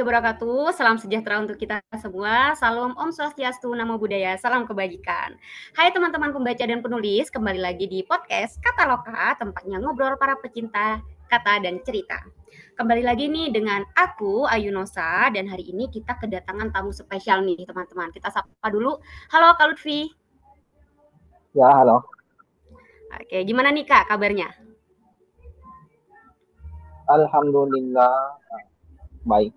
wabarakatuh. Salam sejahtera untuk kita semua. Salam Om Swastiastu, Namo Buddhaya, salam kebajikan. Hai teman-teman pembaca dan penulis, kembali lagi di podcast Kata Loka, tempatnya ngobrol para pecinta kata dan cerita. Kembali lagi nih dengan aku, Ayu Nosa, dan hari ini kita kedatangan tamu spesial nih teman-teman. Kita sapa dulu. Halo Kak Lutfi. Ya, halo. Oke, gimana nih Kak kabarnya? Alhamdulillah, baik.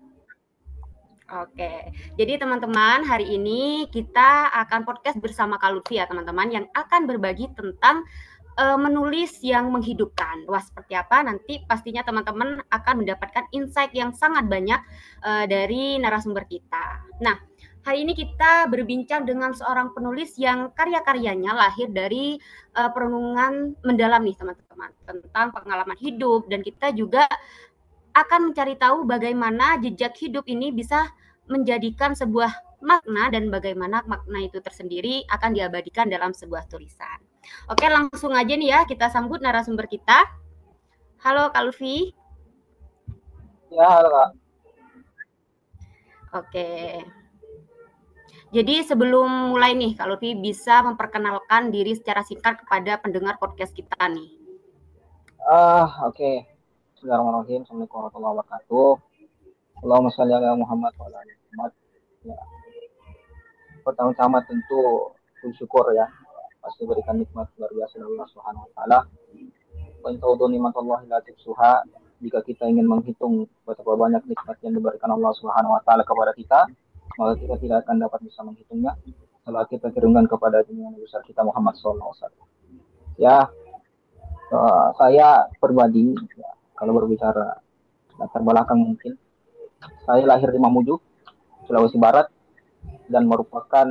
Oke, jadi teman-teman hari ini kita akan podcast bersama Kak Lutfi ya teman-teman yang akan berbagi tentang menulis yang menghidupkan. Wah seperti apa nanti pastinya teman-teman akan mendapatkan insight yang sangat banyak dari narasumber kita. Nah hari ini kita berbincang dengan seorang penulis yang karya-karyanya lahir dari perenungan mendalam nih teman-teman tentang pengalaman hidup dan kita juga akan mencari tahu bagaimana jejak hidup ini bisa menjadikan sebuah makna dan bagaimana makna itu tersendiri akan diabadikan dalam sebuah tulisan. Oke, langsung aja nih ya kita sambut narasumber kita. Halo Kak Lutfi. Ya, halo Kak. Oke. Jadi sebelum mulai nih Kak Lutfi bisa memperkenalkan diri secara singkat kepada pendengar podcast kita nih. Oke. Bismillahirrahmanirrahim. Assalamualaikum warahmatullahi wabarakatuh. Allahumma sholli ala Muhammad wa ala ali Muhammad. Ya, pertama-tama tentu bersyukur ya. Pasti berikan nikmat luar biasa dari Allah Subhanahu wa taala. Wa in ta'udhu ni'matallahi la tuhsuha. Jika kita ingin menghitung betapa banyak nikmat yang diberikan Allah Subhanahu wa taala kepada kita, maka kita tidak akan dapat bisa menghitungnya. Setelah kita kirimkan kepada dunia besar kita Muhammad SAW. Ya, saya pribadi, ya, kalau berbicara latar belakang mungkin, saya lahir di Mamuju, Sulawesi Barat, dan merupakan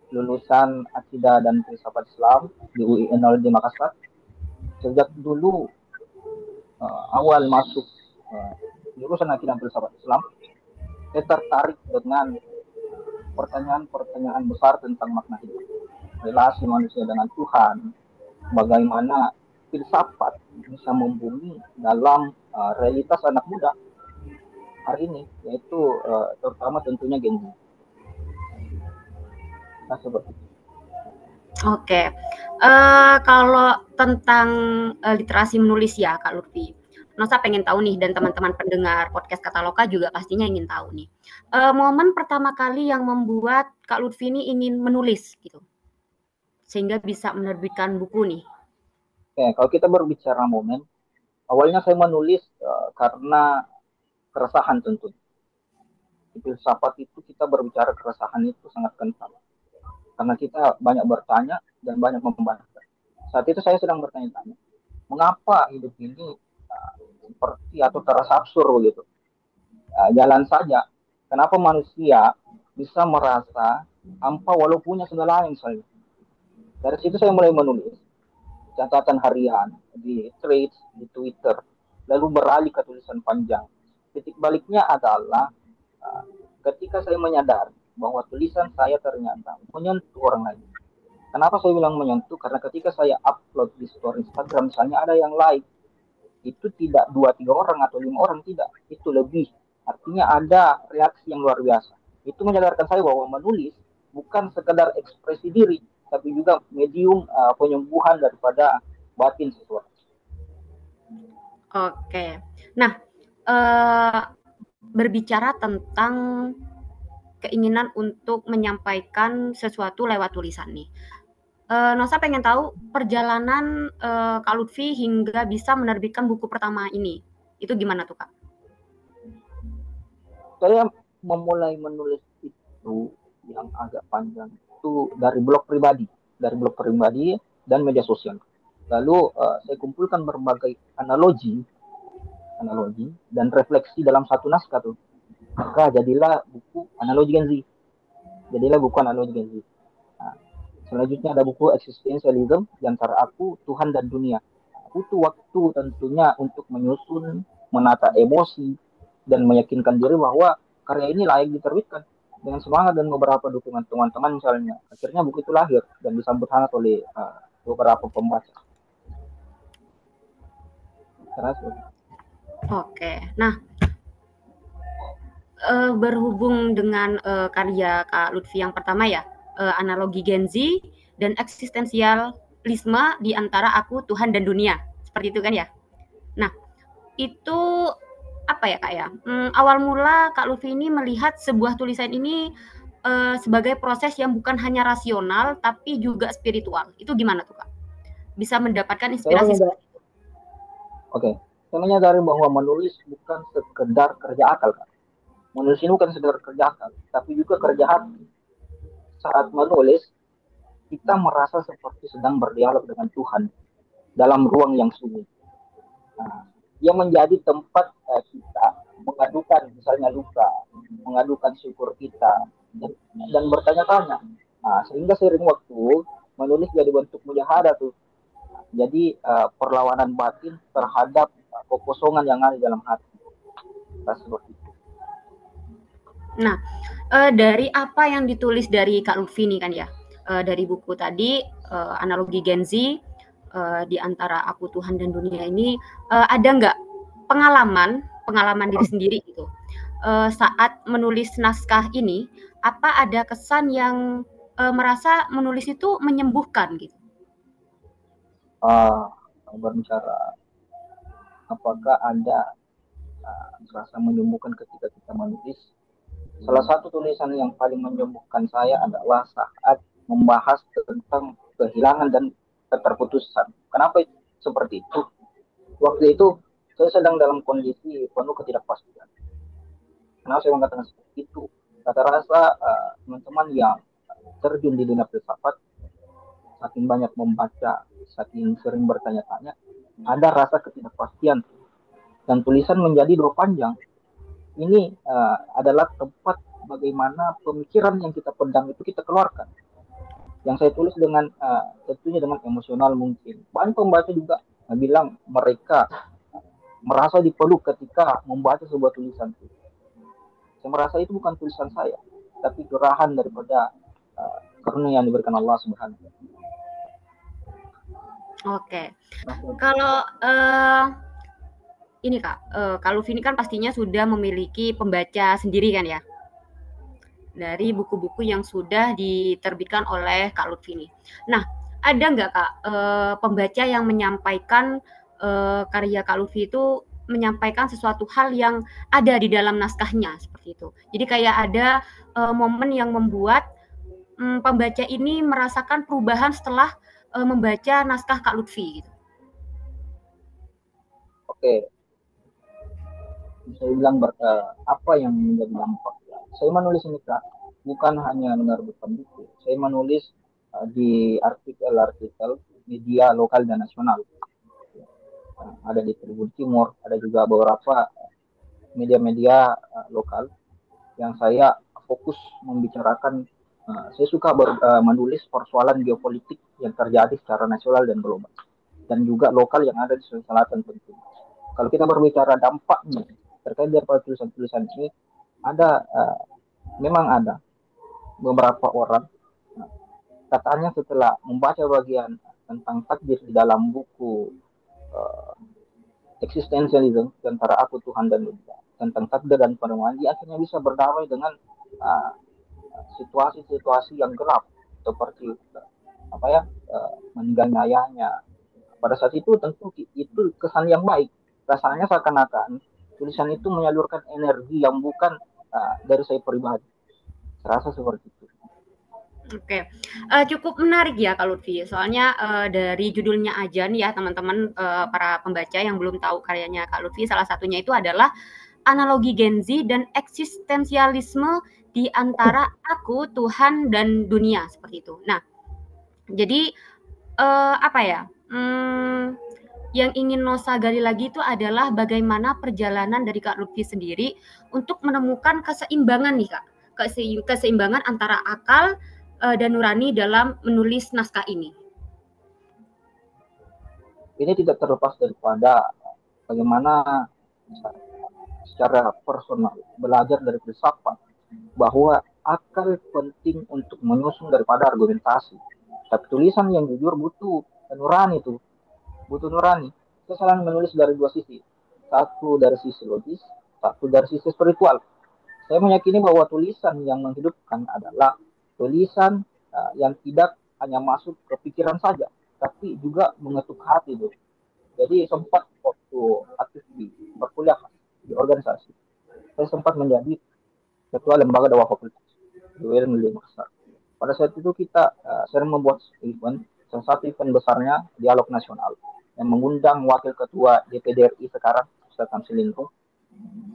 lulusan Akidah dan Filsafat Islam di UIN di Makassar. Sejak dulu awal masuk jurusan Akidah dan Filsafat Islam, saya tertarik dengan pertanyaan-pertanyaan besar tentang makna hidup, relasi manusia dengan Tuhan, bagaimana filsafat bisa membumi dalam realitas anak muda hari ini, yaitu terutama tentunya Gen Z. Nah, seperti itu. Oke, kalau tentang literasi menulis ya Kak Lutfi, Nosa pengen tahu nih dan teman-teman pendengar podcast Kataloka juga pastinya ingin tahu nih, momen pertama kali yang membuat Kak Lutfi ini ingin menulis gitu, sehingga bisa menerbitkan buku nih? Oke, kalau kita berbicara momen, awalnya saya menulis karena keresahan tentu. Di filsafat itu kita berbicara keresahan itu sangat kental. Karena kita banyak bertanya dan banyak membaca. Saat itu saya sedang bertanya-tanya, mengapa hidup ini seperti atau terasa absurd begitu? Jalan saja. Kenapa manusia bisa merasa hampa walau punya segalanya misalnya? Dari situ saya mulai menulis catatan harian di threads, di Twitter, lalu beralih ke tulisan panjang. Titik baliknya adalah ketika saya menyadari bahwa tulisan saya ternyata menyentuh orang lain. Kenapa saya bilang menyentuh? Karena ketika saya upload di story Instagram, misalnya ada yang like, itu tidak 2-3 orang atau 5 orang, tidak. Itu lebih. Artinya ada reaksi yang luar biasa. Itu menyadarkan saya bahwa menulis bukan sekedar ekspresi diri, tapi juga medium penyembuhan daripada batin sesuatu. Oke, nah berbicara tentang keinginan untuk menyampaikan sesuatu lewat tulisan nih. Nosa pengen tahu perjalanan Kak Lutfi hingga bisa menerbitkan buku pertama ini. Itu gimana tuh Kak? Saya memulai menulis itu yang agak panjang itu dari blog pribadi dan media sosial. Lalu saya kumpulkan berbagai analogi dan refleksi dalam satu naskah tuh. Maka jadilah buku analogi Gen Z. Nah, selanjutnya ada buku Existentialism di antara aku, Tuhan dan Dunia. Butuh waktu tentunya untuk menyusun, menata emosi, dan meyakinkan diri bahwa karya ini layak diterbitkan dengan semangat dan beberapa dukungan teman-teman misalnya. Akhirnya buku itu lahir dan disambut hangat oleh beberapa pembaca. Oke, nah berhubung dengan karya Kak Lutfi yang pertama ya, analogi Gen Z dan eksistensialisme di antara aku, Tuhan dan dunia, seperti itu kan ya. Nah, itu apa ya Kak ya? Awal mula Kak Lutfi ini melihat sebuah tulisan ini sebagai proses yang bukan hanya rasional tapi juga spiritual. Itu gimana tuh Kak? Bisa mendapatkan Saya inspirasi menyadari, seperti itu. oke, saya menyadari bahwa menulis bukan sekedar kerja akal, kan? Menulis ini bukan sekedar kerja akal, tapi juga kerja hati. Saat menulis, kita merasa seperti sedang berdialog dengan Tuhan dalam ruang yang sunyi. Nah, yang menjadi tempat kita mengadukan misalnya luka, mengadukan syukur kita, dan bertanya-tanya. Nah, sehingga sering waktu menulis jadi bentuk mujahadah tuh. Jadi perlawanan batin terhadap kekosongan yang ada dalam hati. Nah, seperti itu. Nah, dari apa yang ditulis dari Kak Lutfi nih kan ya, dari buku tadi, analogi Gen Z, di antara aku, Tuhan dan dunia ini, ada nggak pengalaman diri sendiri gitu, saat menulis naskah ini, apa ada kesan yang merasa menulis itu menyembuhkan gitu? Uh, Berbicara apakah ada rasa menyembuhkan ketika kita menulis. Salah satu tulisan yang paling menyembuhkan saya adalah saat membahas tentang kehilangan dan keterputusan. Kenapa seperti itu? Waktu itu saya sedang dalam kondisi penuh ketidakpastian. Kenapa saya mengatakan seperti itu? Rasa-rasa teman-teman yang terjun di dunia filsafat, saking banyak membaca, saking sering bertanya-tanya, ada rasa ketidakpastian dan tulisan menjadi dua panjang. Ini adalah tempat bagaimana pemikiran yang kita pendam itu kita keluarkan. Yang saya tulis dengan tentunya dengan emosional mungkin. Banyak pembaca juga bilang mereka merasa dipeluk ketika membaca sebuah tulisan itu. Saya merasa itu bukan tulisan saya, tapi curahan daripada karunia yang diberikan Allah Subhanahu. Oke, kalau ini Kak, Kak Lutfi ini kan pastinya sudah memiliki pembaca sendiri kan ya? Dari buku-buku yang sudah diterbitkan oleh Kak Lutfi ini. Nah, ada nggak Kak pembaca yang menyampaikan karya Kak Lutfi itu menyampaikan sesuatu hal yang ada di dalam naskahnya seperti itu. Jadi kayak ada momen yang membuat pembaca ini merasakan perubahan setelah membaca naskah Kak Lutfi gitu. Oke, saya bilang apa yang menjadi dampak. Saya menulis ini Kak, bukan hanya menerbitkan buku. Saya menulis di artikel-artikel media lokal dan nasional. Ada di Tribun Timur, ada juga beberapa media-media lokal yang saya fokus membicarakan. Saya suka menulis persoalan geopolitik yang terjadi secara nasional dan global, dan juga lokal yang ada di Sulawesi Selatan tentu. Kalau kita berbicara dampaknya terkait dengan tulisan-tulisan ini, ada memang ada beberapa orang katanya setelah membaca bagian tentang takdir di dalam buku eksistensialisme antara aku, Tuhan dan dunia, tentang takdir dan penemuan, dia akhirnya bisa berdamai dengan situasi-situasi yang gelap seperti apa ya meninggalnya ayahnya. Pada saat itu tentu itu kesan yang baik. Rasanya seakan-akan tulisan itu menyalurkan energi yang bukan dari saya pribadi. Serasa seperti itu. Oke, cukup menarik ya Kak Lutfi. Soalnya dari judulnya aja nih ya teman-teman para pembaca yang belum tahu karyanya Kak Lutfi, salah satunya itu adalah analogi Gen Z dan eksistensialisme di antara aku, Tuhan, dan dunia seperti itu. Nah, jadi apa ya? Yang ingin Nosa gali lagi itu adalah bagaimana perjalanan dari Kak Lutfi sendiri untuk menemukan keseimbangan nih Kak, keseimbangan antara akal dan nurani dalam menulis naskah ini. Ini tidak terlepas daripada bagaimana secara personal belajar dari filsafat bahwa akal penting untuk menyusun daripada argumentasi. Tapi tulisan yang jujur butuh nurani itu, butuh nurani. Saya selalu menulis dari dua sisi, satu dari sisi logis, satu dari sisi spiritual. Saya meyakini bahwa tulisan yang menghidupkan adalah tulisan yang tidak hanya masuk ke pikiran saja, tapi juga mengetuk hati itu. Jadi sempat waktu aktif di perkuliahan di organisasi, saya sempat menjadi ketua lembaga dakwah fakultas di UIN Makassar. Pada saat itu kita sering membuat event, salah satu event besarnya dialog nasional yang mengundang wakil ketua DPD RI sekarang, Ustaz Tamsilingkung.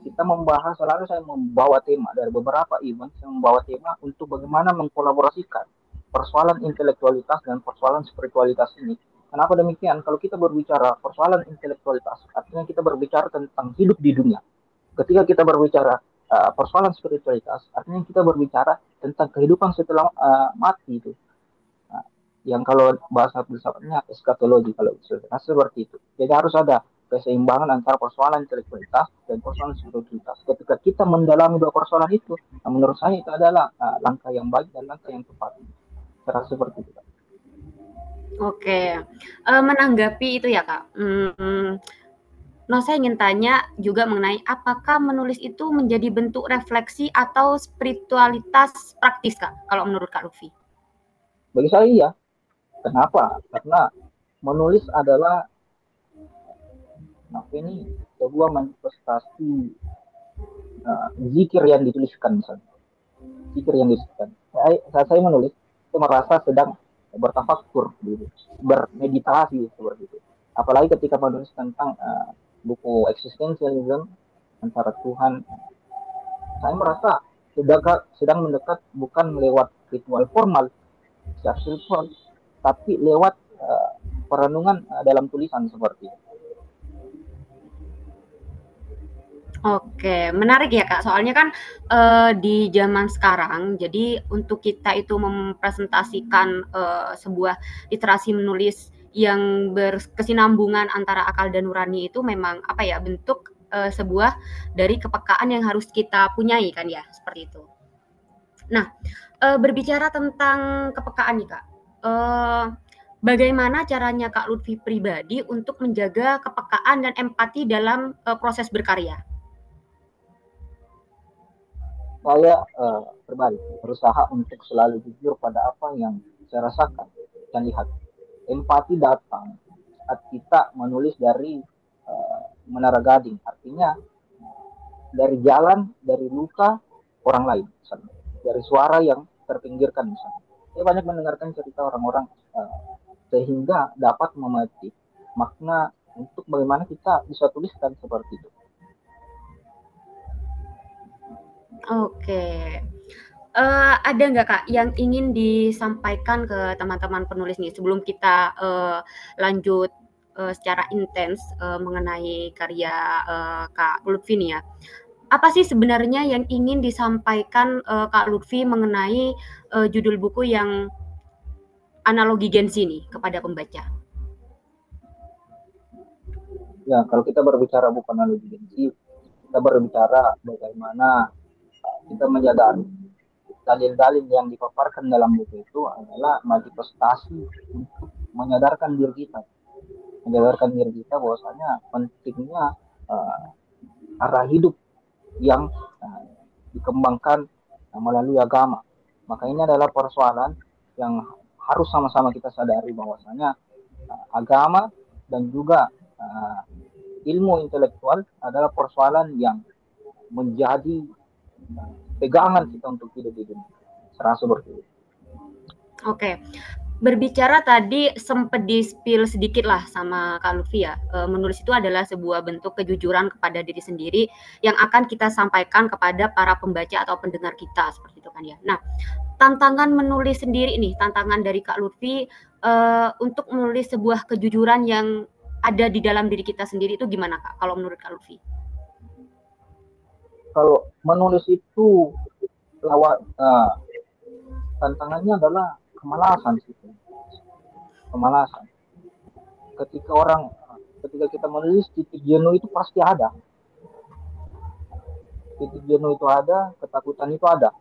Kita membahas, selalu saya membawa tema dari beberapa event, saya membawa tema untuk bagaimana mengkolaborasikan persoalan intelektualitas dan persoalan spiritualitas ini. Kenapa demikian? Kalau kita berbicara persoalan intelektualitas, artinya kita berbicara tentang hidup di dunia. Ketika kita berbicara persoalan spiritualitas, artinya kita berbicara tentang kehidupan setelah mati itu. Nah, yang kalau bahasa filsafatnya eskatologi kalau seperti itu. Jadi harus ada keseimbangan antara persoalan intelektualitas dan persoalan spiritualitas. Ketika kita mendalami dua persoalan itu, nah menurut saya itu adalah langkah yang baik dan langkah yang tepat. Saya rasa seperti itu. Oke, menanggapi itu ya Kak, nah saya ingin tanya juga mengenai apakah menulis itu menjadi bentuk refleksi atau spiritualitas praktis Kak, kalau menurut Kak Lutfi? Bagi saya iya. Kenapa? Karena menulis adalah ini sebuah manifestasi zikir yang dituliskan misalnya. Zikir yang dituliskan. Saat saya menulis, saya merasa sedang bertafakur, gitu, bermeditasi seperti itu. Apalagi ketika menulis tentang buku eksistensialisme antara Tuhan, saya merasa sedang mendekat bukan lewat ritual formal, secara spiritual, tapi lewat perenungan dalam tulisan seperti itu. Oke, menarik ya Kak. Soalnya kan di zaman sekarang, jadi untuk kita itu mempresentasikan sebuah literasi menulis yang berkesinambungan antara akal dan nurani itu memang apa ya bentuk sebuah dari kepekaan yang harus kita punyai kan ya seperti itu. Nah, berbicara tentang kepekaan nih Kak, bagaimana caranya Kak Lutfi pribadi untuk menjaga kepekaan dan empati dalam proses berkarya? Saya pribadi berusaha untuk selalu jujur pada apa yang saya rasakan dan lihat. Empati datang saat kita menulis dari Menara Gading, artinya dari jalan, dari luka orang lain, misalnya. Dari suara yang terpinggirkan misalnya. Saya banyak mendengarkan cerita orang-orang sehingga dapat memetik makna untuk bagaimana kita bisa tuliskan seperti itu. Oke. Ada nggak Kak yang ingin disampaikan ke teman-teman penulis nih sebelum kita lanjut secara intens mengenai karya Kak Lutfi nih ya. Apa sih sebenarnya yang ingin disampaikan Kak Lutfi mengenai judul buku yang analogi Gensi nih kepada pembaca? Ya, kalau kita berbicara bukan analogi Gensi, kita berbicara bagaimana kita menyadari dalil-dalil yang dipaparkan dalam buku itu adalah manifestasi untuk menyadarkan diri kita bahwasanya pentingnya arah hidup yang dikembangkan melalui agama. Maka ini adalah persoalan yang harus sama-sama kita sadari bahwasanya agama dan juga ilmu intelektual adalah persoalan yang menjadi pegangan kita untuk hidup di dunia. Serasa seperti itu. Oke. Berbicara tadi sempat di-spill sedikit lah sama Kak Lutfi ya, menulis itu adalah sebuah bentuk kejujuran kepada diri sendiri yang akan kita sampaikan kepada para pembaca atau pendengar kita, seperti itu kan ya. Nah, tantangan menulis sendiri nih, tantangan dari Kak Lutfi untuk menulis sebuah kejujuran yang ada di dalam diri kita sendiri itu gimana Kak, kalau menurut Kak Lutfi? Kalau menulis itu tantangannya adalah kemalasan sih. Kemalasan. Ketika kita menulis, titik jenuh itu pasti ada. Titik jenuh itu ada, ketakutan itu ada.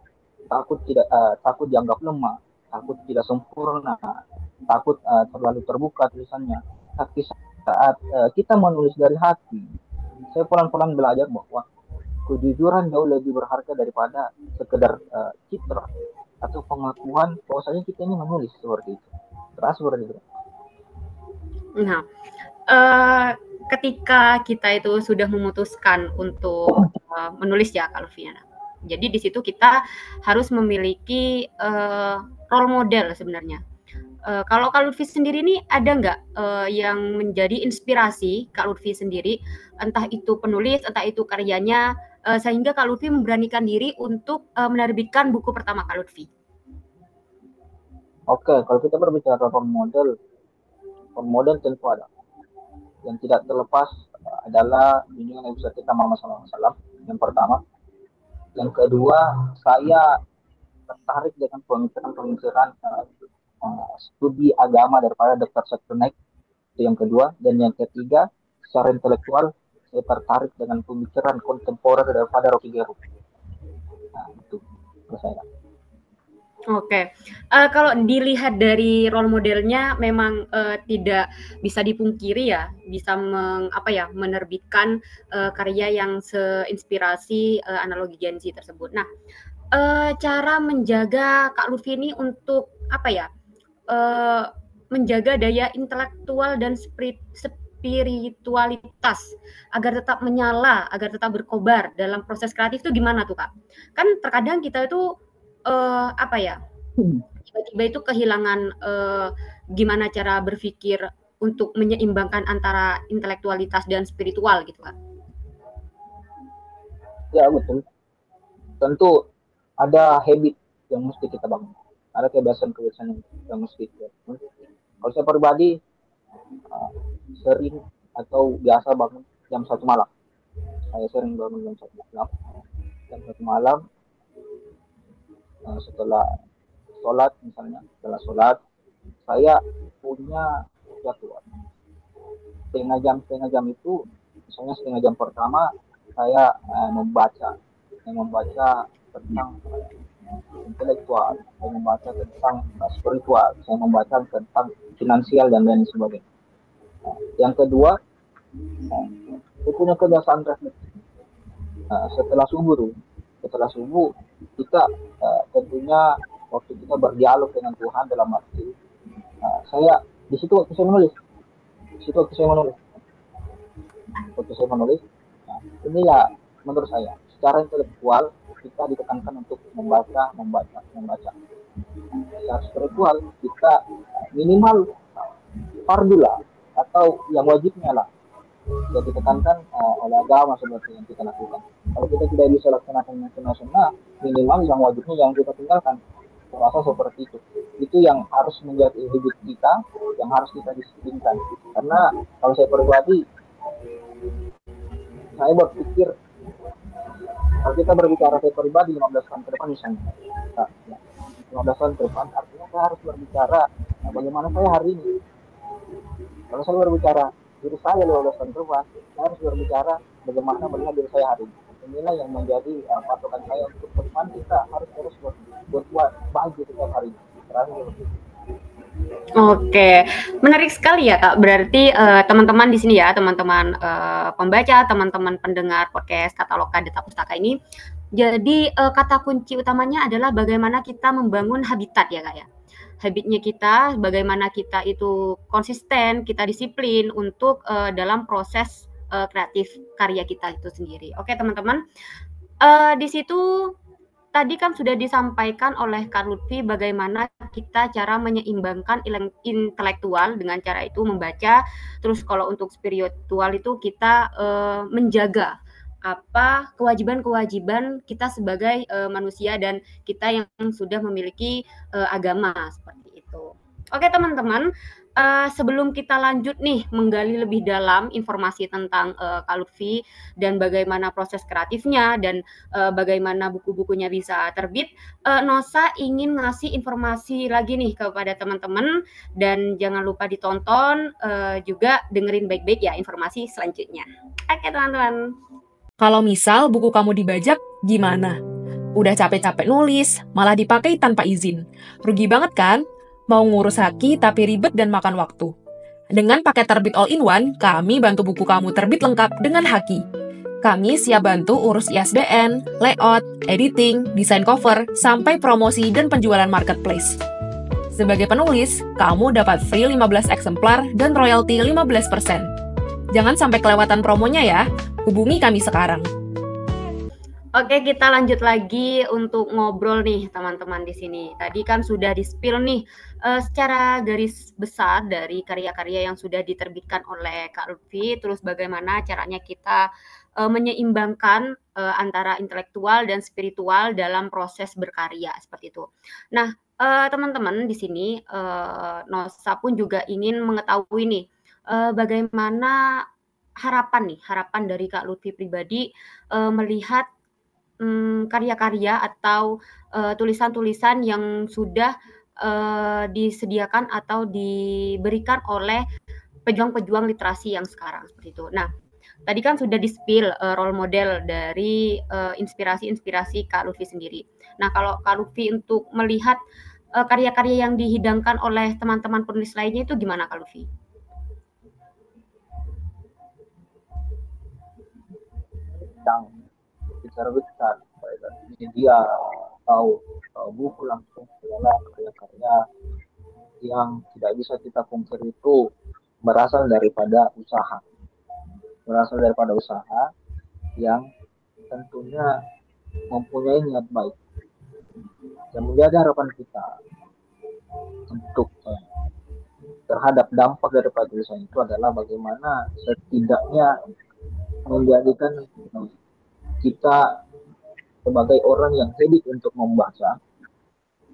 Takut dianggap lemah, takut tidak sempurna, takut terlalu terbuka tulisannya. Tapi saat kita menulis dari hati, saya pelan-pelan belajar bahwa kejujuran jauh lebih berharga daripada sekedar citra atau pengakuan bahwasanya kita ini menulis seperti itu. Terasa seperti itu. Nah, ketika kita itu sudah memutuskan untuk menulis ya Kak Lutfi. Jadi di situ kita harus memiliki role model sebenarnya. Kalau Kak Lutfi sendiri nih ada nggak yang menjadi inspirasi Kak Lutfi sendiri, entah itu penulis, entah itu karyanya, sehingga Kak Lutfi memberanikan diri untuk menerbitkan buku pertama Kak Lutfi? Oke, kalau kita berbicara role model tentu ada. Yang tidak terlepas adalah junjungan Nabi kita Muhammad SAW yang pertama. Yang kedua, saya tertarik dengan pemikiran studi agama daripada Dr. Zakir Naik, itu yang kedua. Dan yang ketiga, secara intelektual saya tertarik dengan pemikiran kontemporer daripada Rocky Gerung. Nah, itu saya. Oke, kalau dilihat dari role modelnya memang tidak bisa dipungkiri ya, bisa menerbitkan karya yang seinspirasi analogi Gen Z tersebut. Nah, cara menjaga Kak Lutfi ini untuk menjaga daya intelektual dan spiritualitas agar tetap menyala, agar tetap berkobar dalam proses kreatif itu gimana tuh Kak? Kan terkadang kita itu tiba-tiba itu kehilangan gimana cara berpikir untuk menyeimbangkan antara intelektualitas dan spiritual gitu kan? Ya betul. Tentu ada habit yang mesti kita bangun. Ada kebiasaan-kebiasaan yang mesti kita bangun. Kalau saya pribadi sering atau biasa bangun jam 1 malam. Saya sering bangun jam 1 malam. Jam 1 malam setelah sholat misalnya, setelah sholat saya punya jadwal setengah jam itu, misalnya setengah jam pertama saya membaca tentang intelektual, saya membaca tentang spiritual, saya membaca tentang finansial dan lain sebagainya. Yang kedua, saya punya kebiasaan refleksi. Setelah subuh kita tentunya waktu kita berdialog dengan Tuhan dalam arti saya di situ waktu saya menulis nah, inilah menurut saya secara intelektual kita ditekankan untuk membaca. Secara spiritual kita minimal fardulah atau yang wajibnya lah yang ditekankan oleh agama seperti yang kita lakukan. Kalau kita tidak bisa laksanakan sunnah, minimal yang wajibnya yang kita tinggalkan. Rasa seperti itu yang harus menjadi hidup kita, yang harus kita disiplinkan. Karena kalau saya pribadi, saya berpikir kalau kita berbicara saya pribadi 15 tahun ke depan misalnya, 15 tahun ke depan artinya saya harus berbicara bagaimana saya hari ini. Kalau saya berbicara diri saya 15 tahun ke depan, saya harus berbicara bagaimana melihat diri saya hari ini. Inilah yang menjadi patokan saya untuk ke depan kita harus terus berbuat baik setiap hari. Oke, menarik sekali ya Kak. Berarti teman-teman di sini ya, teman-teman pembaca, teman-teman pendengar podcast Kataloga Data Pustaka ini. Jadi kata kunci utamanya adalah bagaimana kita membangun habitat ya Kak ya. Habitnya kita, bagaimana kita itu konsisten, kita disiplin untuk dalam proses kreatif karya kita itu sendiri. Oke teman-teman, di situ tadi kan sudah disampaikan oleh Kak Lutfi bagaimana kita cara menyeimbangkan intelektual dengan cara itu membaca. Terus kalau untuk spiritual itu kita menjaga apa kewajiban-kewajiban kita sebagai manusia dan kita yang sudah memiliki agama seperti itu. Oke teman-teman, sebelum kita lanjut nih menggali lebih dalam informasi tentang Kak Lutfi dan bagaimana proses kreatifnya dan bagaimana buku-bukunya bisa terbit, Nosa ingin ngasih informasi lagi nih kepada teman-teman dan jangan lupa ditonton juga dengerin baik-baik ya informasi selanjutnya. Oke teman-teman. Kalau misal buku kamu dibajak, gimana? Udah capek-capek nulis, malah dipakai tanpa izin. Rugi banget kan? Mau ngurus haki tapi ribet dan makan waktu. Dengan paket terbit all-in-one, kami bantu buku kamu terbit lengkap dengan haki. Kami siap bantu urus ISBN, layout, editing, desain cover, sampai promosi dan penjualan marketplace. Sebagai penulis, kamu dapat free 15 eksemplar dan royalti 15%. Jangan sampai kelewatan promonya ya. Hubungi kami sekarang. Oke, kita lanjut lagi untuk ngobrol nih teman-teman di sini. Tadi kan sudah di-spill nih secara garis besar dari karya-karya yang sudah diterbitkan oleh Kak Lutfi, terus bagaimana caranya kita menyeimbangkan antara intelektual dan spiritual dalam proses berkarya seperti itu. Nah, teman-teman di sini Nosa pun juga ingin mengetahui nih bagaimana harapan dari Kak Lutfi pribadi melihat karya-karya atau tulisan-tulisan yang sudah disediakan atau diberikan oleh pejuang-pejuang literasi yang sekarang seperti itu. Nah, tadi kan sudah di-spill role model dari inspirasi-inspirasi Kak Lutfi sendiri. Nah, kalau Kak Lutfi untuk melihat karya-karya yang dihidangkan oleh teman-teman penulis lainnya itu gimana Kak Lutfi? Yang secara besar baik dari media atau buku langsung adalah karya-karya yang tidak bisa kita pungkiri itu berasal daripada usaha yang tentunya mempunyai niat baik. Dan menjadi harapan kita untuk terhadap dampak daripada tulisan itu adalah bagaimana setidaknya menjadikan kita sebagai orang yang habit untuk membaca,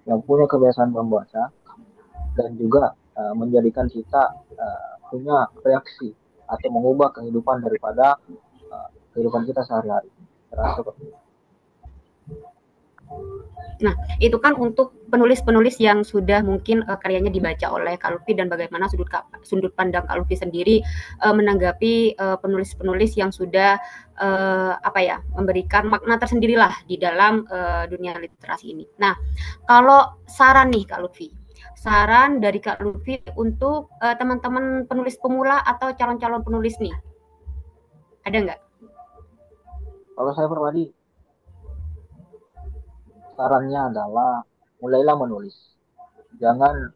yang punya kebiasaan membaca, dan juga menjadikan kita punya reaksi atau mengubah kehidupan daripada kehidupan kita sehari-hari. Terasa seperti itu. Nah, itu kan untuk penulis-penulis yang sudah mungkin karyanya dibaca oleh Kak Lutfi dan bagaimana sudut pandang Kak Lutfi sendiri menanggapi penulis-penulis yang sudah memberikan makna tersendirilah di dalam dunia literasi ini. Nah, kalau saran nih Kak Lutfi, saran dari Kak Lutfi untuk teman-teman penulis pemula atau calon-calon penulis nih, ada nggak? Kalau saya pribadi, sarannya adalah mulailah menulis. Jangan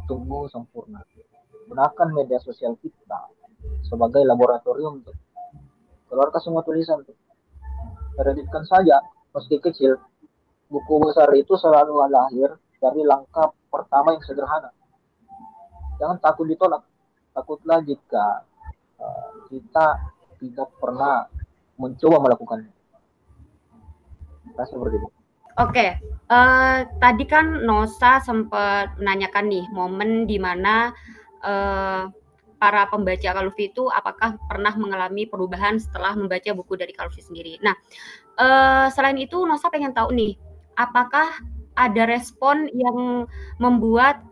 tunggu sempurna. Gunakan media sosial kita sebagai laboratorium untuk keluarkan semua tulisan. Terbitkan saja, meski kecil. Buku besar itu selalu lahir dari langkah pertama yang sederhana. Jangan takut ditolak. Takutlah jika kita tidak pernah mencoba melakukannya. Seperti itu. Oke, tadi kan Nosa sempat menanyakan nih momen di mana para pembaca Kak Lutfi itu apakah pernah mengalami perubahan setelah membaca buku dari Kak Lutfi sendiri. Nah, selain itu Nosa pengen tahu nih, apakah ada respon yang membuat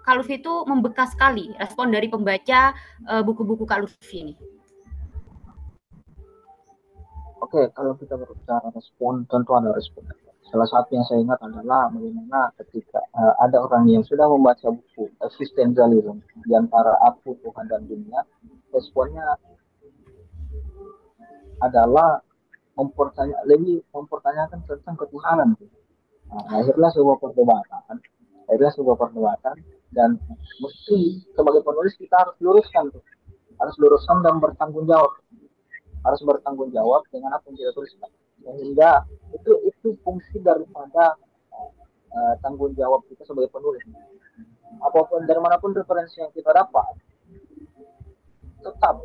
Kak Lutfi itu membekas sekali, respon dari pembaca buku-buku Kak Lutfi ini? Oke, kalau kita berbicara respon, tentu ada respon. Salah satu yang saya ingat adalah bagaimana ketika ada orang yang sudah membaca buku Existentialism di antara aku, Tuhan, dan dunia, responnya adalah lebih mempertanyakan tentang ketuhanan. Nah, akhirnya sebuah perdebatan, dan mesti sebagai penulis kita harus luruskan dan bertanggung jawab dengan apa yang kita tuliskan, sehingga itu fungsi daripada tanggung jawab kita sebagai penulis. Apapun dari manapun referensi yang kita dapat, tetap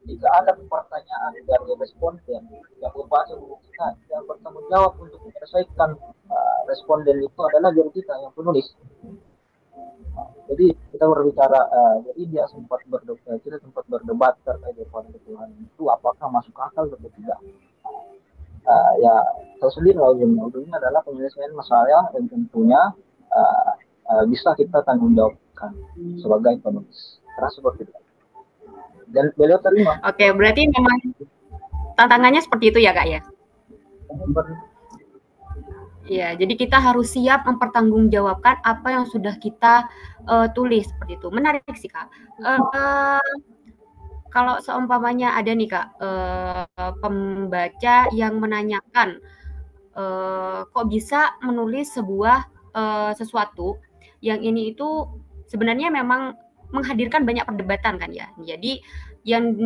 jika ada pertanyaan dari responden yang membaca buku kita, yang bertanggung jawab untuk menyelesaikan responden itu adalah diri kita yang penulis. Jadi kita berbicara, jadi kita sempat berdebat terkait dengan Tuhan itu apakah masuk akal atau tidak. Ya tahu sendiri ujungnya adalah penyelesaian masalah yang tentunya bisa kita tanggung jawabkan sebagai penulis. Terasa seperti itu. Dan beliau terima. Oke, berarti memang tantangannya seperti itu ya Kak ya? Ya, jadi kita harus siap mempertanggungjawabkan apa yang sudah kita tulis seperti itu. Menarik sih Kak. kalau seumpamanya ada nih Kak, pembaca yang menanyakan, kok bisa menulis sebuah sesuatu yang ini itu sebenarnya memang menghadirkan banyak perdebatan kan ya. Jadi yang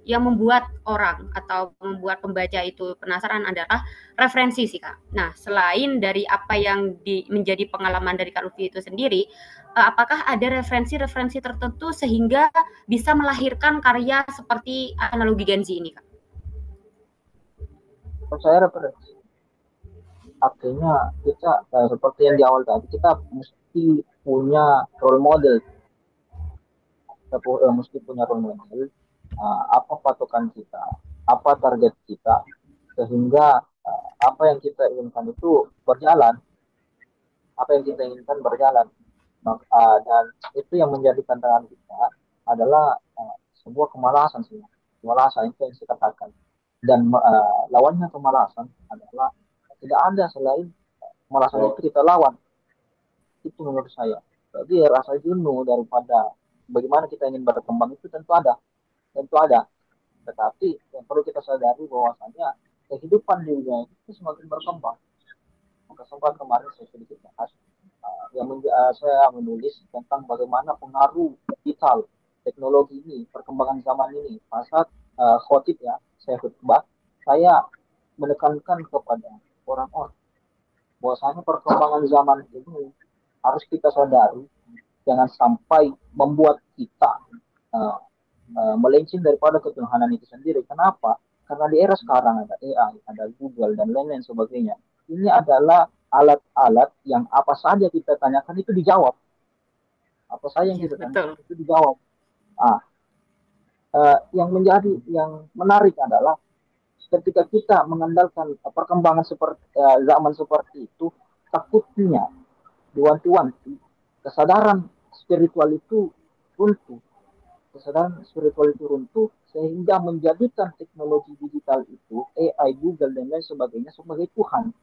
yang membuat orang atau membuat pembaca itu penasaran adalah referensi sih Kak. Nah, selain dari apa yang menjadi pengalaman dari Kak Lutfi itu sendiri, apakah ada referensi-referensi tertentu sehingga bisa melahirkan karya seperti analogi Genzi ini Kak? Menurut saya referensi artinya kita seperti yang di awal tadi, kita mesti punya role model. Kita mesti punya role model, apa patokan kita, apa target kita, sehingga apa yang kita inginkan itu berjalan, apa yang kita inginkan berjalan. Dan itu yang menjadi tantangan kita adalah sebuah kemalasan sih, kemalasan itu yang saya katakan. Dan lawannya kemalasan adalah tidak ada selain kemalasan itu kita lawan. Itu menurut saya. Jadi rasa jenuh daripada bagaimana kita ingin berkembang itu tentu ada. Tetapi yang perlu kita sadari bahwasanya kehidupan di dunia itu semakin berkembang. Maka sempat kemarin saya sedikit bahas saya menulis tentang bagaimana pengaruh digital teknologi ini, perkembangan zaman ini. Saat khotib ya, saya khutbah, saya menekankan kepada orang-orang bahwasanya perkembangan zaman ini harus kita sadari, jangan sampai membuat kita uh, melenceng daripada ketuhanan itu sendiri. Kenapa? Karena di era sekarang ada AI, ada Google dan lain-lain sebagainya. Ini adalah alat-alat yang apa saja kita tanyakan itu dijawab. Apa saja yang Iya, kita betul. tanyakan itu dijawab. Ah, yang menarik adalah ketika kita mengandalkan perkembangan seperti zaman seperti itu, takutnya diwanti-wanti kesadaran spiritual itu runtuh. Kesadaran spiritual itu runtuh sehingga menjadikan teknologi digital itu, AI, Google dan lain sebagainya sebagai Tuhan.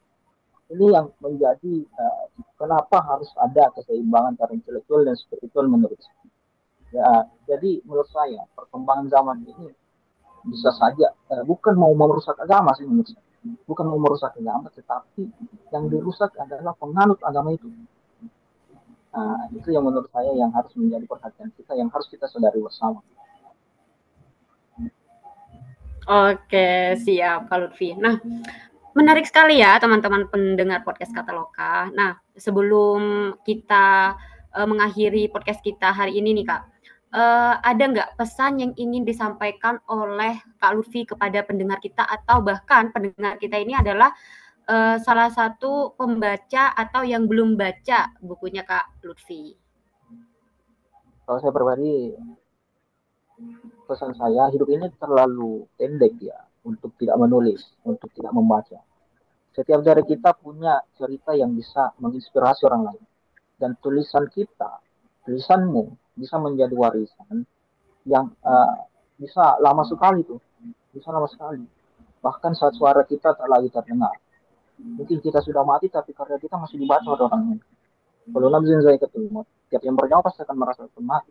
Ini yang menjadi kenapa harus ada keseimbangan antara intelektual dan spiritual menurut saya. Ya, jadi menurut saya perkembangan zaman ini bisa saja bukan mau merusak agama sih menurut saya. Bukan mau merusak agama, tetapi yang dirusak adalah penganut agama itu. Nah, itu yang menurut saya yang harus menjadi perhatian kita, yang harus kita sadari bersama. Oke, siap Kak Lutfi. Nah, menarik sekali ya teman-teman pendengar podcast Kata Loka. Nah, sebelum kita mengakhiri podcast kita hari ini nih Kak, ada nggak pesan yang ingin disampaikan oleh Kak Lutfi kepada pendengar kita atau bahkan pendengar kita ini adalah salah satu pembaca atau yang belum baca bukunya Kak Lutfi? Kalau saya pribadi, pesan saya, hidup ini terlalu pendek ya untuk tidak menulis, untuk tidak membaca. Setiap dari kita punya cerita yang bisa menginspirasi orang lain. Dan tulisan kita, tulisanmu bisa menjadi warisan yang bisa lama sekali tuh. Bisa lama sekali. Bahkan saat suara kita tak lagi terdengar. Mungkin kita sudah mati tapi karya kita masih dibaca oleh orang lain. Kalau nafsin saya ketemu, tiap yang bernyawa pasti akan merasa mati.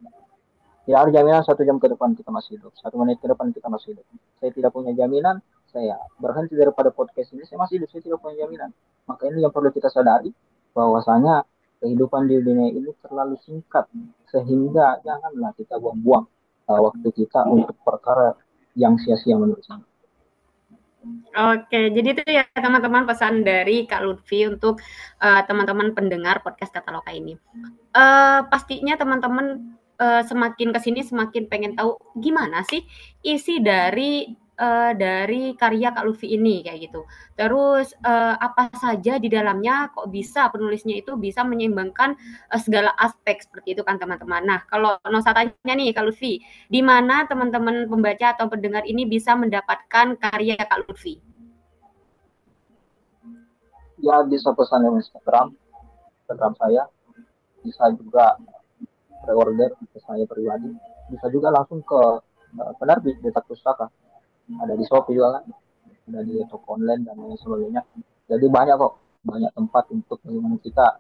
Tidak ada jaminan 1 jam ke depan kita masih hidup, 1 menit ke depan kita masih hidup. Saya tidak punya jaminan, saya berhenti daripada podcast ini, saya masih hidup, saya tidak punya jaminan. Maka ini yang perlu kita sadari, bahwasanya kehidupan di dunia ini terlalu singkat, sehingga janganlah kita buang-buang waktu kita untuk perkara yang sia-sia menurut saya. Oke, jadi itu ya teman-teman pesan dari Kak Lutfi untuk teman-teman pendengar podcast Kata Loka ini. Pastinya teman-teman semakin kesini semakin pengen tahu gimana sih isi dari karya Kak Lutfi ini kayak gitu. Terus apa saja di dalamnya kok bisa penulisnya itu bisa menyeimbangkan segala aspek seperti itu kan teman-teman. Nah, kalau Nosa tanya nih Kak Lutfi, di mana teman-teman pembaca atau pendengar ini bisa mendapatkan karya Kak Lutfi? Ya bisa pesan di Instagram saya, bisa juga pre-order ke saya pribadi, bisa juga langsung ke penerbit Cetak Pustaka, ada di Shopee juga kan, ada di toko online dan lain sebagainya. Jadi banyak kok, banyak tempat untuk bagaimana kita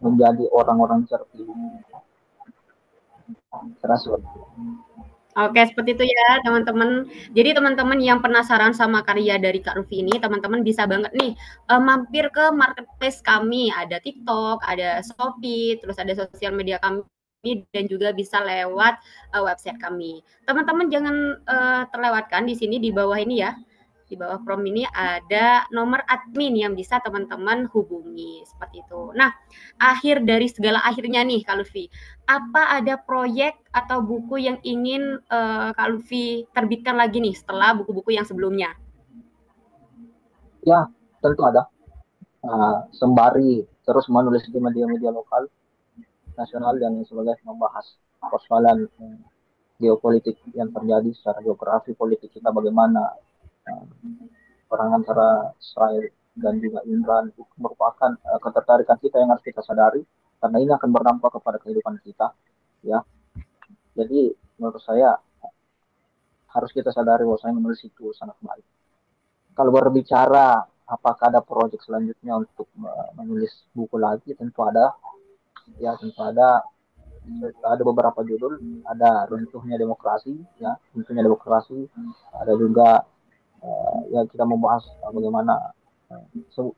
menjadi orang-orang cerdas. Terasa. Oke, seperti itu ya teman-teman. Jadi teman-teman yang penasaran sama karya dari Kak Rufi ini, teman-teman bisa banget nih mampir ke marketplace kami. Ada TikTok, ada Shopee, terus ada sosial media kami dan juga bisa lewat website kami. Teman-teman jangan terlewatkan di sini di bawah ini ya. Di bawah prom ini ada nomor admin yang bisa teman-teman hubungi seperti itu. Nah, akhir dari segala akhirnya nih Kak Lutfi, apa ada proyek atau buku yang ingin Kak Lutfi terbitkan lagi nih setelah buku-buku yang sebelumnya? Ya, tentu ada. Sembari terus menulis di media-media lokal, nasional, dan sebagainya, membahas persoalan geopolitik yang terjadi secara geografi politik kita, bagaimana perang antara Israel dan juga Iran itu merupakan ketertarikan kita yang harus kita sadari, karena ini akan berdampak kepada kehidupan kita, ya. Jadi menurut saya harus kita sadari bahwa saya menulis itu sangat baik. Kalau berbicara apakah ada proyek selanjutnya untuk menulis buku lagi, tentu ada, ya, tentu ada. Ada beberapa judul, ada runtuhnya demokrasi, ya, runtuhnya demokrasi, ada juga ya kita membahas bagaimana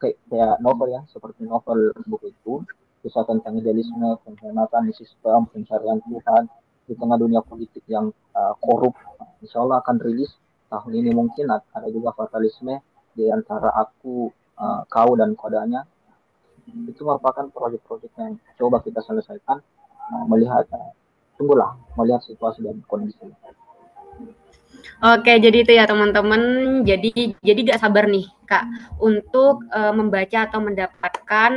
kayak novel, ya, seperti novel buku itu, kisah tentang idealisme, pengkhianatan di sistem, pencarian Tuhan di tengah dunia politik yang korup. Insya Allah akan rilis tahun ini mungkin. Ada juga fatalisme di antara aku, kau, dan kodanya. Itu merupakan proyek-proyek yang coba kita selesaikan, melihat tunggulah melihat situasi dan kondisi. Oke, jadi itu ya teman-teman. Jadi gak sabar nih Kak untuk membaca atau mendapatkan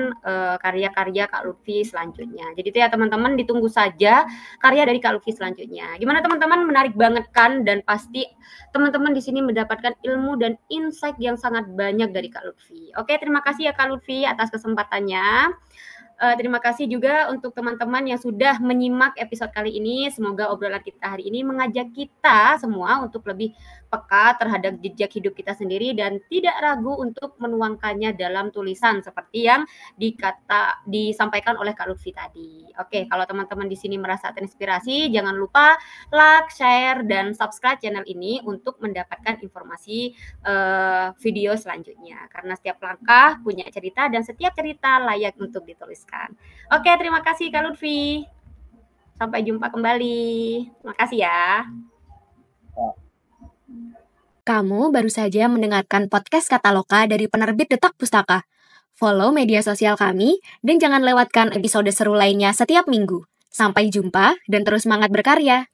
karya-karya Kak Lutfi selanjutnya. Jadi itu ya teman-teman, ditunggu saja karya dari Kak Lutfi selanjutnya. Gimana teman-teman, menarik banget kan? Dan pasti teman-teman di sini mendapatkan ilmu dan insight yang sangat banyak dari Kak Lutfi. Oke, terima kasih ya Kak Lutfi atas kesempatannya. Terima kasih juga untuk teman-teman yang sudah menyimak episode kali ini. Semoga obrolan kita hari ini mengajak kita semua untuk lebih peka terhadap jejak hidup kita sendiri dan tidak ragu untuk menuangkannya dalam tulisan seperti yang disampaikan oleh Kak Lutfi tadi. Oke, kalau teman-teman di sini merasa terinspirasi, jangan lupa like, share, dan subscribe channel ini untuk mendapatkan informasi video selanjutnya. Karena setiap langkah punya cerita dan setiap cerita layak untuk dituliskan. Oke, terima kasih Kak Lutfi. Sampai jumpa kembali. Terima kasih ya. Kamu baru saja mendengarkan podcast Kataloka dari penerbit Detak Pustaka. Follow media sosial kami dan jangan lewatkan episode seru lainnya setiap minggu. Sampai jumpa dan terus semangat berkarya.